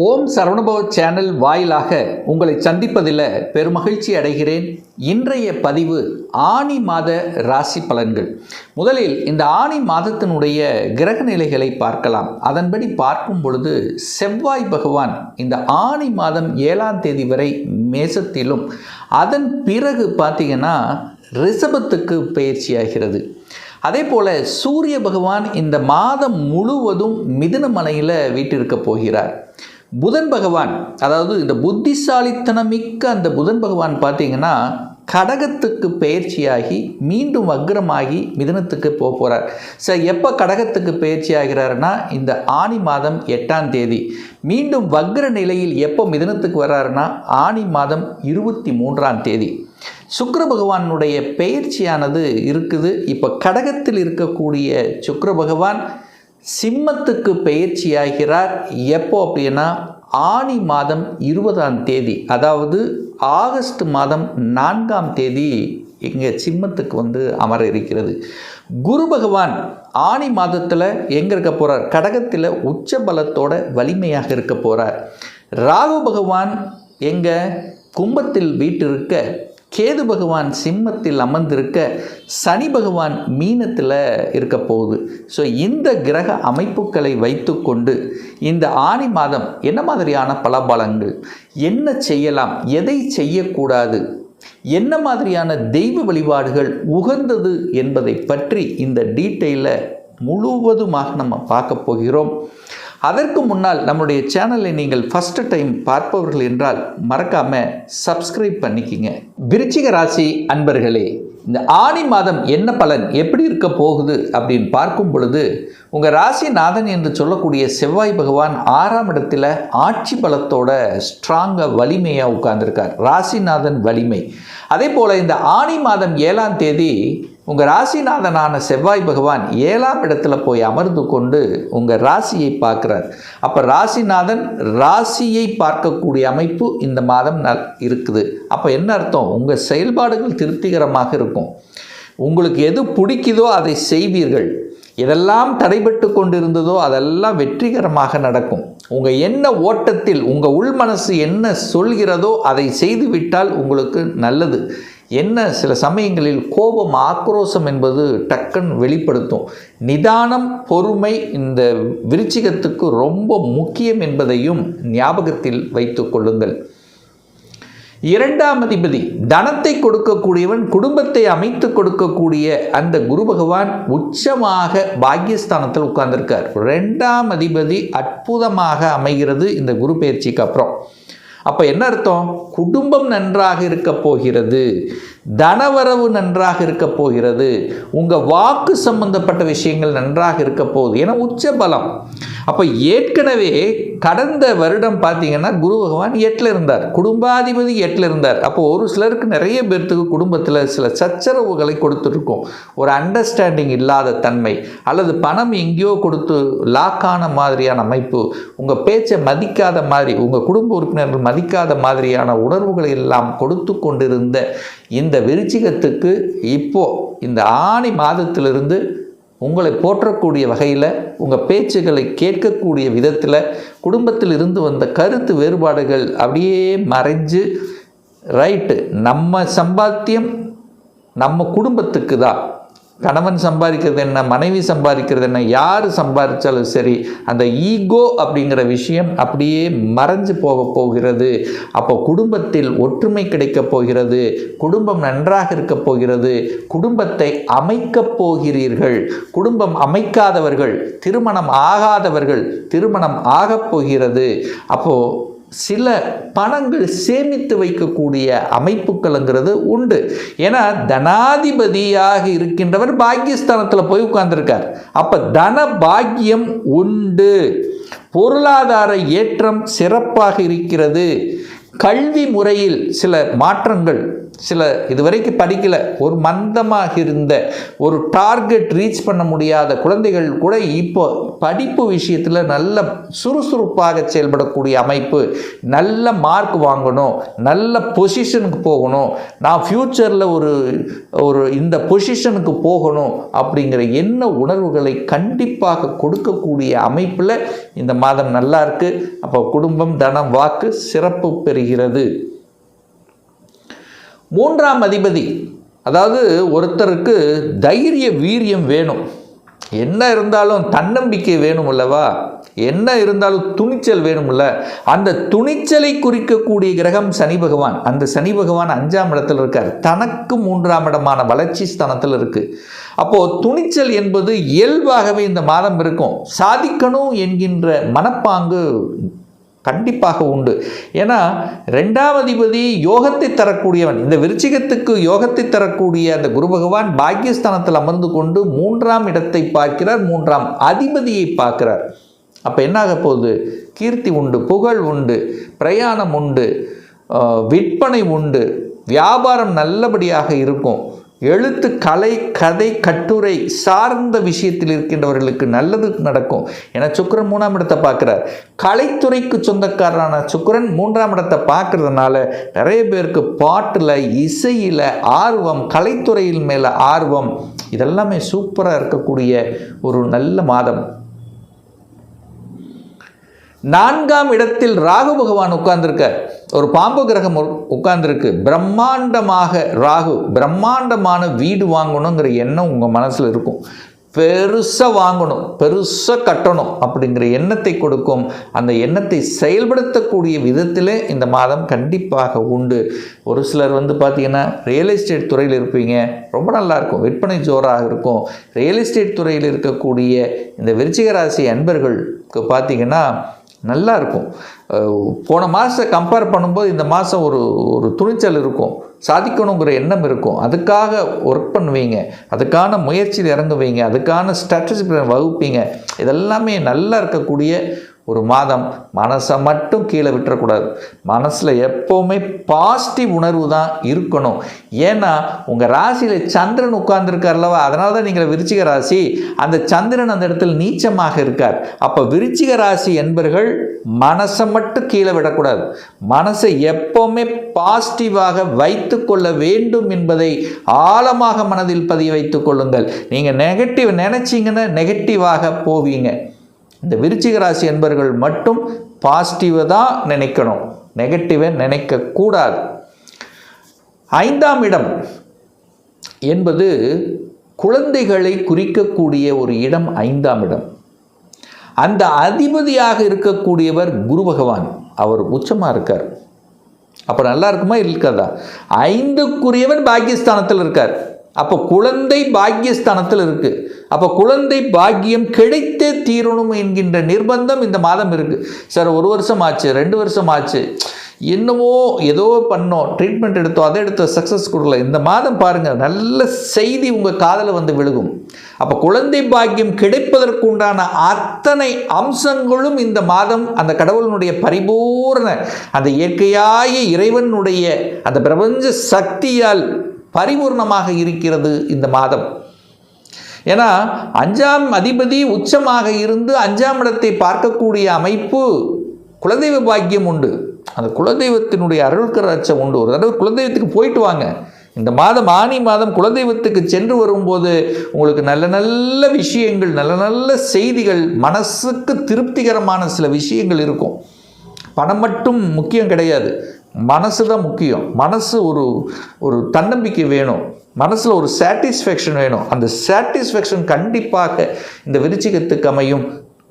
ஓம் Saravanabhava channel வாயிலாக உங்களை சந்திப்பதில் பெருமகிழ்ச்சி அடைகிறேன். இன்றைய பதிவு ஆனி மாத ராசி பலன்கள். முதலில் இந்த ஆனி மாதத்தினுடைய கிரக நிலைகளை பார்க்கலாம். அதன்படி பார்க்கும் பொழுது செவ்வாய் பகவான் இந்த ஆனி மாதம் 7ஆம் தேதி வரை மேசத்திலும் அதன் பிறகு பார்த்தீங்கன்னா ரிஷபத்துக்கு பயிற்சியாகிறது. அதே போல் சூரிய பகவான் இந்த மாதம் முழுவதும் மிதுன மலையில் வீட்டிருக்க போகிறார். புதன் பகவான், அதாவது இந்த புத்திசாலித்தனமிக்க அந்த புதன் பகவான் பார்த்தீங்கன்னா கடகத்துக்கு பயிற்சியாகி மீண்டும் வக்ரமாகி மிதுனத்துக்கு போகிறார். எப்போ கடகத்துக்கு பயிற்சி ஆகிறாருன்னா இந்த ஆனி மாதம் 8ஆம் தேதி. மீண்டும் வக்ர நிலையில் எப்போ மிதுனத்துக்கு வர்றாருன்னா ஆனி மாதம் 23ஆம் தேதி. சுக்கிர பகவானுடைய பெயர்ச்சியானது இருக்குது. இப்போ கடகத்தில் இருக்கக்கூடிய சுக்கிர பகவான் சிம்மத்துக்கு பெயர்ச்சியாகிறார். எப்போ அப்படின்னா ஆனி மாதம் 20ஆம் தேதி, அதாவது ஆகஸ்ட் மாதம் 4ஆம் தேதி இங்கே சிம்மத்துக்கு அமர இருக்கிறது. குரு பகவான் ஆனி மாதத்தில் எங்கே இருக்க போகிறார்? கடகத்தில் உச்ச பலத்தோட வலிமையாக இருக்க போகிறார். ராகு பகவான் எங்கே? கும்பத்தில் வீட்டிருக்க, கேது பகவான் சிம்மத்தில் அமர்ந்திருக்க, சனி பகவான் மீனத்தில் இருக்க போகுது. இந்த கிரக அமைப்புகளை வைத்துக்கொண்டு இந்த ஆனி மாதம் என்ன மாதிரியான பலபலங்கள், என்ன செய்யலாம், எதை செய்யக்கூடாது, என்ன மாதிரியான தெய்வ வழிபாடுகள் உகந்தது என்பதை பற்றி இந்த டீட்டெயிலை முழுவதுமாக நம்ம பார்க்க போகிறோம். அதற்கு முன்னால் நம்முடைய சேனலை நீங்கள் ஃபஸ்ட்டு டைம் பார்ப்பவர்கள் என்றால் மறக்காமல் சப்ஸ்கிரைப் பண்ணிக்கிங்க. விருச்சிக ராசி அன்பர்களே, இந்த ஆனி மாதம் என்ன பலன், எப்படி இருக்க போகுது அப்படின்னு பார்க்கும் பொழுது உங்கள் ராசிநாதன் என்று சொல்லக்கூடிய செவ்வாய் பகவான் 6ஆம் இடத்துல ஆட்சி பலத்தோட ஸ்ட்ராங்காக வலிமையாக உட்கார்ந்துருக்கார். ராசிநாதன் வலிமை. அதே போல் இந்த ஆனி மாதம் 7ஆம் தேதி உங்கள் ராசிநாதனான செவ்வாய் பகவான் 7ஆம் இடத்துல போய் அமர்ந்து கொண்டு உங்கள் ராசியை பார்க்குறார். அப்போ ராசிநாதன் ராசியை பார்க்கக்கூடிய அமைப்பு இந்த மாதம் இருக்குது. அப்போ என்ன அர்த்தம்? உங்கள் செயல்பாடுகள் திருப்திகரமாக இருக்கும். உங்களுக்கு எது பிடிக்குதோ அதை செய்வீர்கள். எதெல்லாம் தடைபட்டு கொண்டிருந்ததோ அதெல்லாம் வெற்றிகரமாக நடக்கும். உங்கள் எண்ண ஓட்டத்தில் உங்கள் உள் மனசு என்ன சொல்கிறதோ அதை செய்துவிட்டால் உங்களுக்கு நல்லது. என்ன, சில சமயங்களில் கோபம், ஆக்ரோஷம் என்பது டக்குன்னு வெளிப்படுத்தும். நிதானம், பொறுமை இந்த விருச்சிகத்துக்கு ரொம்ப முக்கியம் என்பதையும் ஞாபகத்தில் வைத்து கொள்ளுங்கள். 2ஆம் அதிபதி தனத்தை கொடுக்கக்கூடியவன், குடும்பத்தை அமைத்து கொடுக்கக்கூடிய அந்த குரு பகவான் உச்சமாக பாக்கியஸ்தானத்தில் உட்கார்ந்திருக்கார். 2ஆம் அதிபதி அற்புதமாக அமைகிறது இந்த குரு பயிற்சிக்கு அப்புறம். அப்போ என்ன அர்த்தம்? குடும்பம் நன்றாக இருக்க போகிறது, தனவரவு நன்றாக இருக்க போகிறது, உங்கள் வாக்கு சம்பந்தப்பட்ட விஷயங்கள் நன்றாக இருக்க போகுது. ஏன்னா உச்ச பலம். அப்போ ஏற்கனவே கடந்த வருடம் பார்த்தீங்கன்னா குரு பகவான் 8ல் இருந்தார், குடும்பாதிபதி 8ல் இருந்தார். அப்போது ஒரு சிலருக்கு, நிறைய பேர்த்துக்கு குடும்பத்தில் சில சச்சரவுகளை கொடுத்துருக்கோம். ஒரு அண்டர்ஸ்டாண்டிங் இல்லாத தன்மை, அல்லது பணம் எங்கேயோ கொடுத்து லாக்கான மாதிரியான அமைப்பு, உங்கள் பேச்சை மதிக்காத மாதிரி, உங்கள் குடும்ப உறுப்பினர்கள் மதிக்காத மாதிரியான உணர்வுகளை எல்லாம் கொடுத்து கொண்டிருந்த இந்த விருச்சிகத்துக்கு இப்போது இந்த ஆனி மாதத்திலிருந்து உங்களை போற்றக்கூடிய வகையில், உங்கள் பேச்சுகளை கேட்கக்கூடிய விதத்தில், குடும்பத்தில் இருந்து வந்த கருத்து வேறுபாடுகள் அப்படியே மறைஞ்சு, ரைட்டு, நம்ம சம்பாத்தியம் நம்ம குடும்பத்துக்கு தான். கணவன் சம்பாதிக்கிறது என்ன, மனைவி சம்பாதிக்கிறது என்ன, யார் சம்பாதிச்சாலும் சரி, அந்த ஈகோ அப்படிங்கிற விஷயம் அப்படியே மறைஞ்சு போகிறது. அப்போ குடும்பத்தில் ஒற்றுமை கிடைக்கப் போகிறது, குடும்பம் நன்றாக இருக்க போகிறது, குடும்பத்தை அமைக்கப் போகிறீர்கள். குடும்பம் அமைக்காதவர்கள், திருமணம் ஆகாதவர்கள் திருமணம் ஆகப் போகிறது. அப்போது சில பணங்கள் சேமித்து வைக்கக்கூடிய அமைப்புகள்ங்கிறது உண்டு. ஏன்னா தனாதிபதியாக இருக்கின்றவர் பாக்கியஸ்தானத்தில் போய் உட்கார்ந்துருக்கார். அப்போ தன பாக்கியம் உண்டு, பொருளாதார ஏற்றம் சிறப்பாக இருக்கிறது. கல்வி முறையில் சில மாற்றங்கள், சில இதுவரைக்கும் படிக்கல, ஒரு மந்தமாக இருந்த, ஒரு டார்கெட் ரீச் பண்ண முடியாத குழந்தைகள் கூட இப்போ படிப்பு விஷயத்தில் நல்ல சுறுசுறுப்பாக செயல்படக்கூடிய அமைப்பு. நல்ல மார்க் வாங்கணும், நல்ல பொசிஷனுக்கு போகணும், நான் ஃப்யூச்சரில் ஒரு இந்த பொசிஷனுக்கு போகணும் அப்படிங்கிற எண்ண உணர்வுகளை கண்டிப்பாக கொடுக்கக்கூடிய அமைப்பில் இந்த மாதம் நல்லா இருக்கு. அப்போ குடும்பம், தனம், வாக்கு சிறப்பு பெறுகிறது. 3ஆம் அதிபதி, அதாவது ஒருத்தருக்கு தைரிய வீரியம் வேணும், என்ன இருந்தாலும் தன்னம்பிக்கை வேணும் அல்லவா, என்ன இருந்தாலும் துணிச்சல் வேணும்ல. அந்த துணிச்சலை குறிக்கக்கூடிய கிரகம் சனி பகவான். அந்த சனி பகவான் 5ஆம் இடத்தில் இருக்கார், தனக்கு 3ஆம் இடமான வளர்ச்சி ஸ்தானத்தில் இருக்கு. அப்போ துணிச்சல் என்பது இயல்பாகவே இந்த மாதம் இருக்கும். சாதிக்கணும் என்கின்ற மனப்பாங்கு கண்டிப்பாக உண்டு. ஏன்னா 2ஆம் அதிபதி யோகத்தை தரக்கூடியவன். இந்த விருச்சிகத்துக்கு யோகத்தை தரக்கூடிய அந்த குரு பகவான் பாக்கியஸ்தானத்தில் அமர்ந்து கொண்டு 3ஆம் இடத்தை பார்க்கிறார், 3ஆம் அதிபதியை பார்க்கிறார். அப்போ என்னாக போகுது? கீர்த்தி உண்டு, புகழ் உண்டு, பிரயாணம் உண்டு, விற்பனை உண்டு, வியாபாரம் நல்லபடியாக இருக்கும். எழுத்து, கலை, கதை, கட்டுரை சார்ந்த விஷயத்தில் இருக்கின்றவர்களுக்கு நல்லது நடக்கும். ஏன்னா சுக்கிரன் 3ஆம் இடத்தை பார்க்குறார். கலைத்துறைக்கு சொந்தக்காரரான சுக்கிரன் 3ஆம் இடத்தை பார்க்கறதுனால நிறைய பேருக்கு பாட்டில், இசையில் ஆர்வம், கலைத்துறையில் மேலே ஆர்வம், இதெல்லாமே சூப்பராக இருக்கக்கூடிய ஒரு நல்ல மாதம். 4ஆம் இடத்தில் ராகு பகவான் உட்கார்ந்துருக்கார். ஒரு பாம்பு கிரகம் உட்கார்ந்துருக்கு. பிரம்மாண்டமாக ராகு, பிரம்மாண்டமான வீடு வாங்கணுங்கிற எண்ணம் உங்கள் மனசில் இருக்கும். பெருசாக வாங்கணும், பெருசாக கட்டணும் அப்படிங்கிற எண்ணத்தை கொடுக்கும். அந்த எண்ணத்தை செயல்படுத்தக்கூடிய விதத்தில் இந்த மாதம் கண்டிப்பாக உண்டு. ஒரு சிலர் பார்த்தீங்கன்னா ரியல் எஸ்டேட் துறையில் இருப்பீங்க, ரொம்ப நல்லாயிருக்கும், விற்பனை ஜோராக இருக்கும். ரியல் எஸ்டேட் துறையில் இருக்கக்கூடிய இந்த விருச்சிக ராசி அன்பர்களுக்கு பார்த்தீங்கன்னா நல்லா இருக்கும். போன மாதத்தை கம்பேர் பண்ணும்போது இந்த மாதம் ஒரு துணிச்சல் இருக்கும், சாதிக்கணுங்கிற எண்ணம் இருக்கும். அதுக்காக ஒர்க் பண்ணுவீங்க, அதுக்கான முயற்சியில் இறங்குவீங்க, அதுக்கான ஸ்ட்ராட்டஜி வகுப்பீங்க. இதெல்லாமே நல்லா இருக்கக்கூடிய ஒரு மாதம். மனசை மட்டும் கீழே விட்டுறக்கூடாது. மனசில் எப்போவுமே பாசிட்டிவ் உணர்வு தான் இருக்கணும். ஏன்னா உங்கள் ராசியில் சந்திரன் உட்கார்ந்துருக்கார்லவா, அதனால தான் நீங்கள் விருச்சிக ராசி. அந்த சந்திரன் அந்த இடத்துல நீச்சமாக இருக்கார். அப்போ விருச்சிக ராசி என்பர்கள் மனசை மட்டும் கீழே விடக்கூடாது. மனசை எப்போவுமே பாசிட்டிவாக வைத்து கொள்ள வேண்டும் என்பதை ஆழமாக மனதில் பதிய வைத்து கொள்ளுங்கள். நீங்கள் நெகட்டிவ் நினைச்சிங்கன்னா நெகட்டிவாக போவீங்க. இந்த விருச்சிக ராசி என்பர்கள் மட்டும் பாசிட்டிவை தான் நினைக்கணும், நெகட்டிவை நினைக்கக்கூடாது. 5ஆம் இடம் என்பது குழந்தைகளை குறிக்கக்கூடிய ஒரு இடம். 5ஆம் இடம், அந்த அதிபதியாக இருக்கக்கூடியவர் குரு பகவான். அவர் உச்சமாக இருக்கார். அப்போ நல்லா இருக்குமா இருக்காதா? 5க்குரியவன் பாக்கியஸ்தானத்தில் இருக்கார். அப்போ குழந்தை பாக்கியஸ்தானத்தில் இருக்கு. அப்போ குழந்தை பாக்கியம் கிடைத்தே தீரணும் என்கின்ற நிர்பந்தம் இந்த மாதம் இருக்கு. சார் 1 வருஷம் ஆச்சு, 2 வருஷம் ஆச்சு, என்னவோ ஏதோ பண்ணோம், ட்ரீட்மெண்ட் எடுத்தோம், அதை எடுத்தோம், சக்ஸஸ் கொடுக்கல. இந்த மாதம் பாருங்கள், நல்ல செய்தி உங்கள் காதில் விழுகும். அப்போ குழந்தை பாக்கியம் கிடைப்பதற்கு உண்டான அத்தனை அம்சங்களும் இந்த மாதம் அந்த கடவுளினுடைய பரிபூர்ண, அந்த இயற்கையாய இறைவனுடைய அந்த பிரபஞ்ச சக்தியால் பரிபூர்ணமாக இருக்கிறது இந்த மாதம். ஏன்னா 5ஆம் அதிபதி உச்சமாக இருந்து 5ஆம் இடத்தை பார்க்கக்கூடிய அமைப்பு. குலதெய்வ பாக்கியம் உண்டு, அந்த குலதெய்வத்தினுடைய அருள்கராட்சம் உண்டு. ஒரு தடவை குலதெய்வத்துக்கு போயிட்டு வாங்க. இந்த மாதம் ஆனி மாதம் குலதெய்வத்துக்கு சென்று வரும்போது உங்களுக்கு நல்ல நல்ல விஷயங்கள், நல்ல நல்ல செய்திகள், மனசுக்கு திருப்திகரமான சில விஷயங்கள் இருக்கும். பணம் மட்டும் முக்கியம் கிடையாது, மனசு தான் முக்கியம். மனசு ஒரு தன்னம்பிக்கை வேணும், மனசில் ஒரு சாட்டிஸ்ஃபேக்ஷன் வேணும். அந்த சாட்டிஸ்ஃபேக்ஷன் கண்டிப்பாக இந்த விருச்சிகத்துக்கு அமையும்.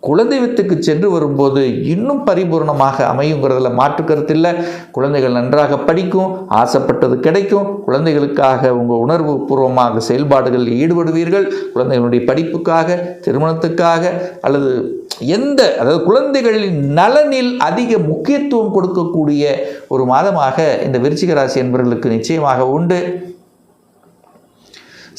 குலதெய்வத்துக்கு சென்று வரும்போது இன்னும் பரிபூர்ணமாக அமையுங்கிறதுல மாற்று கருத்து இல்லை. குழந்தைகள் நன்றாக படிக்கும், ஆசைப்பட்டது கிடைக்கும். குழந்தைகளுக்காக உங்கள் உணர்வு பூர்வமாக செயல்பாடுகளில் ஈடுபடுவீர்கள். குழந்தைகளுடைய படிப்புக்காக, திருமணத்துக்காக, அல்லது அதாவது குழந்தைகளின் நலனில் அதிக முக்கியத்துவம் கொடுக்கக்கூடிய ஒரு மாதமாக இந்த விருச்சிக ராசி என்பவர்களுக்கு நிச்சயமாக உண்டு.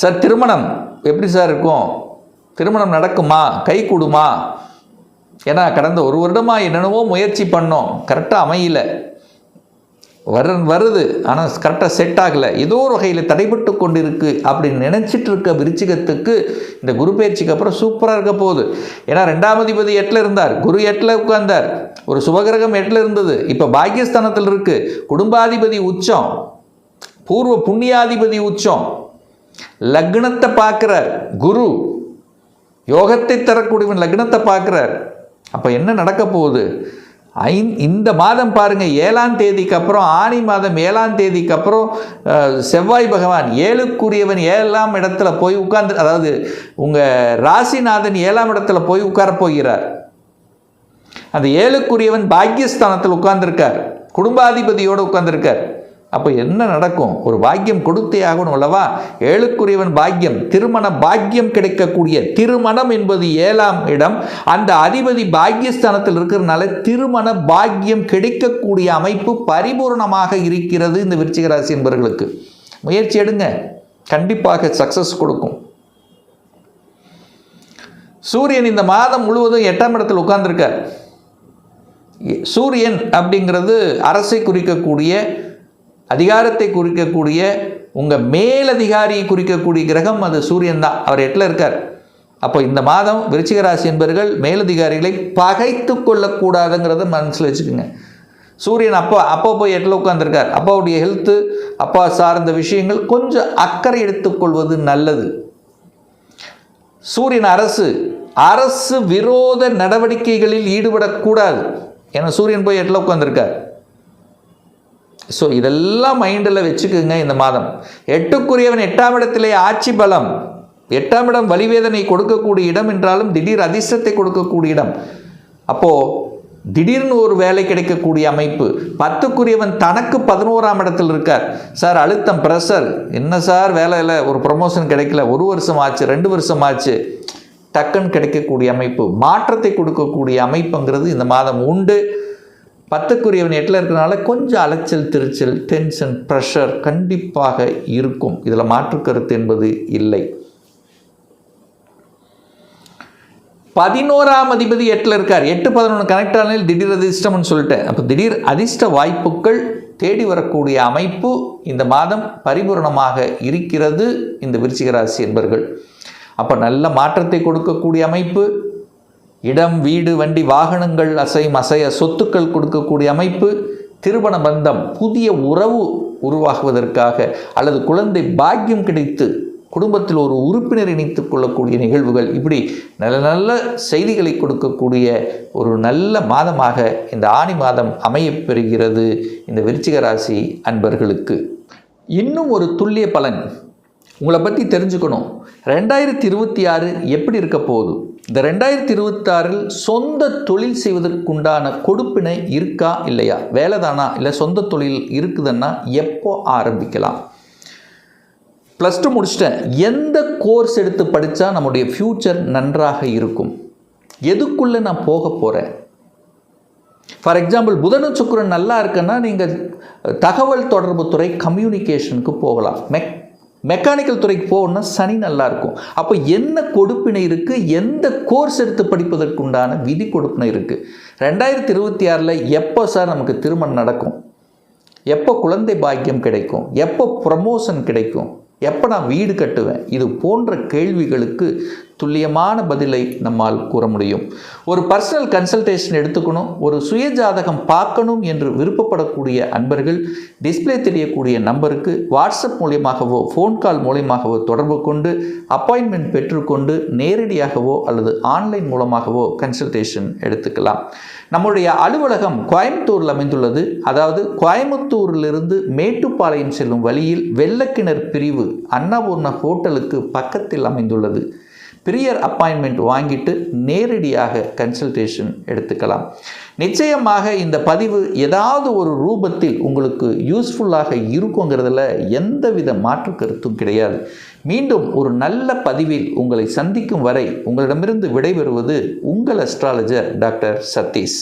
சார் திருமணம் எப்படி சார் இருக்கும்? திருமணம் நடக்குமா? கை கூடுமா? ஏன்னா கடந்த 1 வருடமாக என்னென்னவோ முயற்சி பண்ணோம், கரெக்டாக அமையல. வருது, ஆனால் கரெக்டாக செட் ஆகலை, ஏதோ ஒரு வகையில் தடைபட்டு கொண்டு இருக்கு அப்படின்னு நினச்சிட்டு இருக்க விருச்சிகத்துக்கு இந்த குரு பயிற்சிக்கு அப்புறம் சூப்பராக இருக்க போகுது. ஏன்னா 2ஆம் அதிபதி 8ல் இருந்தார், குரு 8ல் உட்கார்ந்தார், ஒரு சுபகிரகம் 8ல் இருந்தது, இப்போ பாக்கியஸ்தானத்தில் இருக்கு, குடும்பாதிபதி உச்சம், பூர்வ புண்ணியாதிபதி உச்சம், லக்னத்தை பார்க்கிறார் குரு, யோகத்தை தரக்கூடியவன் லக்னத்தை பார்க்கிறார். அப்போ என்ன நடக்க போகுது? இந்த மாதம் பாருங்கள், 7ஆம் தேதிக்கு அப்புறம், ஆனி மாதம் 7ஆம் தேதிக்கு அப்புறம் செவ்வாய் பகவான் 7க்குரியவன் 7ஆம் இடத்துல போய் உட்கார்ந்து, அதாவது உங்கள் ராசிநாதன் 7ஆம் இடத்துல போய் உட்கார போகிறார். அந்த 7க்குரியவன் பாக்கியஸ்தானத்தில் உட்கார்ந்துருக்கார், குடும்பாதிபதியோடு உட்கார்ந்துருக்கார். அப்போ என்ன நடக்கும்? ஒரு பாக்கியம் கொடுத்தே ஆகணும் அல்லவா? 7க்குரியவன் பாக்கியம், திருமண பாக்கியம் கிடைக்கக்கூடிய, திருமணம் என்பது 7ஆம் இடம், அந்த அதிபதி பாக்கியஸ்தானத்தில் இருக்கிறதுனால திருமண பாக்கியம் கிடைக்கக்கூடிய அமைப்பு பரிபூர்ணமாக இருக்கிறது. இந்த விருச்சிக ராசி என்பவர்களுக்கு முயற்சி எடுங்க, கண்டிப்பாக சக்சஸ் கொடுக்கும். சூரியன் இந்த மாதம் முழுவதும் 8ஆம் இடத்தில் உட்கார்ந்துருக்கார். சூரியன் அப்படிங்கிறது அரசை குறிக்கக்கூடிய, அதிகாரத்தை குறிக்கக்கூடிய, உங்கள் மேலதிகாரியை குறிக்கக்கூடிய கிரகம் அது சூரியன் தான். அவர் 8ல் இருக்கார். அப்போ இந்த மாதம் விருச்சிக ராசி என்பவர்கள் மேலதிகாரிகளை பகைத்து கொள்ளக்கூடாதுங்கிறத மனசில் வச்சுக்கோங்க. சூரியன் அப்பா போய் 8ல் உட்கார்ந்துருக்கார். அப்பாவுடைய ஹெல்த்து, அப்பா சார்ந்த விஷயங்கள் கொஞ்சம் அக்கறை எடுத்துக்கொள்வது நல்லது. சூரியன் அரசு விரோத நடவடிக்கைகளில் ஈடுபடக்கூடாது. ஏன்னா சூரியன் போய் 8ல் உட்கார்ந்துருக்கார். ஸோ இதெல்லாம் மைண்டில் வச்சுக்கோங்க. இந்த மாதம் 8க்குரியவன் 8ஆம் இடத்திலே ஆட்சி பலம், 8ஆம் இடம் வலிவேதனை கொடுக்கக்கூடிய இடம் என்றாலும் திடீர் அதிர்ஷ்டத்தை கொடுக்கக்கூடிய இடம். அப்போது திடீர்னு ஒரு வேலை கிடைக்கக்கூடிய அமைப்பு. 10க்குரியவன் தனக்கு 11ஆம் இடத்தில் இருக்கார். சார் அழுத்தம், ப்ரெஷர், என்ன சார் வேலையில் ஒரு ப்ரமோஷன் கிடைக்கல, 1 வருஷம் ஆச்சு, 2 வருஷம் ஆச்சு, டக்குன்னு கிடைக்கக்கூடிய அமைப்பு, மாற்றத்தை கொடுக்கக்கூடிய அமைப்புங்கிறது இந்த மாதம் உண்டு. 10க்குரியவன் 8ல் இருக்கிறனால கொஞ்சம் அலைச்சல், திருச்சல், டென்ஷன், ப்ரெஷர் கண்டிப்பாக இருக்கும். இதில் மாற்று கருத்து என்பது இல்லை. 11ஆம் அதிபதி 8ல் இருக்கார். 8, 11 கனெக்ட் ஆனால் திடீர் அதிர்ஷ்டம்னு சொல்லிட்டேன். அப்போ திடீர் அதிர்ஷ்ட வாய்ப்புகள் தேடி வரக்கூடிய அமைப்பு இந்த மாதம் பரிபூர்ணமாக இருக்கிறது இந்த விருச்சிக ராசி என்பவர்கள். அப்போ நல்ல மாற்றத்தை கொடுக்கக்கூடிய அமைப்பு, இடம், வீடு, வண்டி, வாகனங்கள், அசைய சொத்துக்கள் கொடுக்கக்கூடிய அமைப்பு, திருமண பந்தம், புதிய உறவு உருவாகுவதற்காக அல்லது குழந்தை பாக்கியம் கிடைத்து குடும்பத்தில் ஒரு உறுப்பினர் இணைத்துக் கொள்ளக்கூடிய நிகழ்வுகள், இப்படி நல்ல நல்ல செய்திகளை கொடுக்கக்கூடிய ஒரு நல்ல மாதமாக இந்த ஆனி மாதம் அமையப் பெறுகிறது இந்த விருச்சிக ராசி அன்பர்களுக்கு. இன்னும் ஒரு துல்லிய பலன் உங்களை பற்றி தெரிஞ்சுக்கணும். 2026 எப்படி இருக்க போகுது? இந்த 2026 சொந்த தொழில் செய்வதற்குண்டான கொடுப்பினை இருக்கா இல்லையா? வேலை தானா, இல்லை சொந்த தொழில் இருக்குதுன்னா எப்போ ஆரம்பிக்கலாம்? +2 முடிச்சிட்டேன், எந்த கோர்ஸ் எடுத்து படித்தா நம்முடைய ஃப்யூச்சர் நன்றாக இருக்கும்? எதுக்குள்ளே நான் போக போகிறேன்? ஃபார் எக்ஸாம்பிள் புதனும் சுக்கிரன் நல்லா இருக்குன்னா நீங்கள் தகவல் தொடர்பு துறை, கம்யூனிகேஷனுக்கு போகலாம். மெக்கானிக்கல் துறைக்கு போகணும்னா சனி நல்லா இருக்கும். அப்போ என்ன கொடுப்பினை இருக்குது? எந்த கோர்ஸ் எடுத்து படிப்பதற்குண்டான விதி கொடுப்பினை இருக்குது? 2026 எப்போ சார் நமக்கு திருமணம் நடக்கும்? எப்போ குழந்தை பாக்கியம் கிடைக்கும்? எப்போ ப்ரமோஷன் கிடைக்கும்? எப்போ நான் வீடு கட்டுவேன்? இது போன்ற கேள்விகளுக்கு துல்லியமான பதிலை நம்மால் கூற முடியும். ஒரு பர்சனல் கன்சல்டேஷன் எடுத்துக்கணும், ஒரு சுயஜாதகம் பார்க்கணும் என்று விருப்பப்படக்கூடிய அன்பர்கள் டிஸ்பிளே தெரியக்கூடிய நம்பருக்கு வாட்ஸ்அப் மூலியமாகவோ ஃபோன் கால் மூலியமாகவோ தொடர்பு கொண்டு அப்பாயின்மெண்ட் பெற்றுக்கொண்டு நேரடியாகவோ அல்லது ஆன்லைன் மூலமாகவோ கன்சல்டேஷன் எடுத்துக்கலாம். நம்முடைய அலுவலகம் கோயம்புத்தூரில் அமைந்துள்ளது. அதாவது கோயம்புத்தூரிலிருந்து மேட்டுப்பாளையம் செல்லும் வழியில் வெள்ளக்கிணர் பிரிவு அன்னபூர்ணா ஹோட்டலுக்கு பக்கத்தில் அமைந்துள்ளது. ப்ரியர் அப்பாயின்மெண்ட் வாங்கிட்டு நேரடியாக கன்சல்டேஷன் எடுத்துக்கலாம். நிச்சயமாக இந்த பதிவு ஏதாவது ஒரு ரூபத்தில் உங்களுக்கு யூஸ்ஃபுல்லாக இருக்குங்கிறதுல எந்தவித மாற்று கருத்தும் கிடையாது. மீண்டும் ஒரு நல்ல பதிவில் உங்களை சந்திக்கும் வரை உங்களிடமிருந்து விடைபெறுவது உங்கள் அஸ்ட்ராலஜர் டாக்டர் சதீஷ்.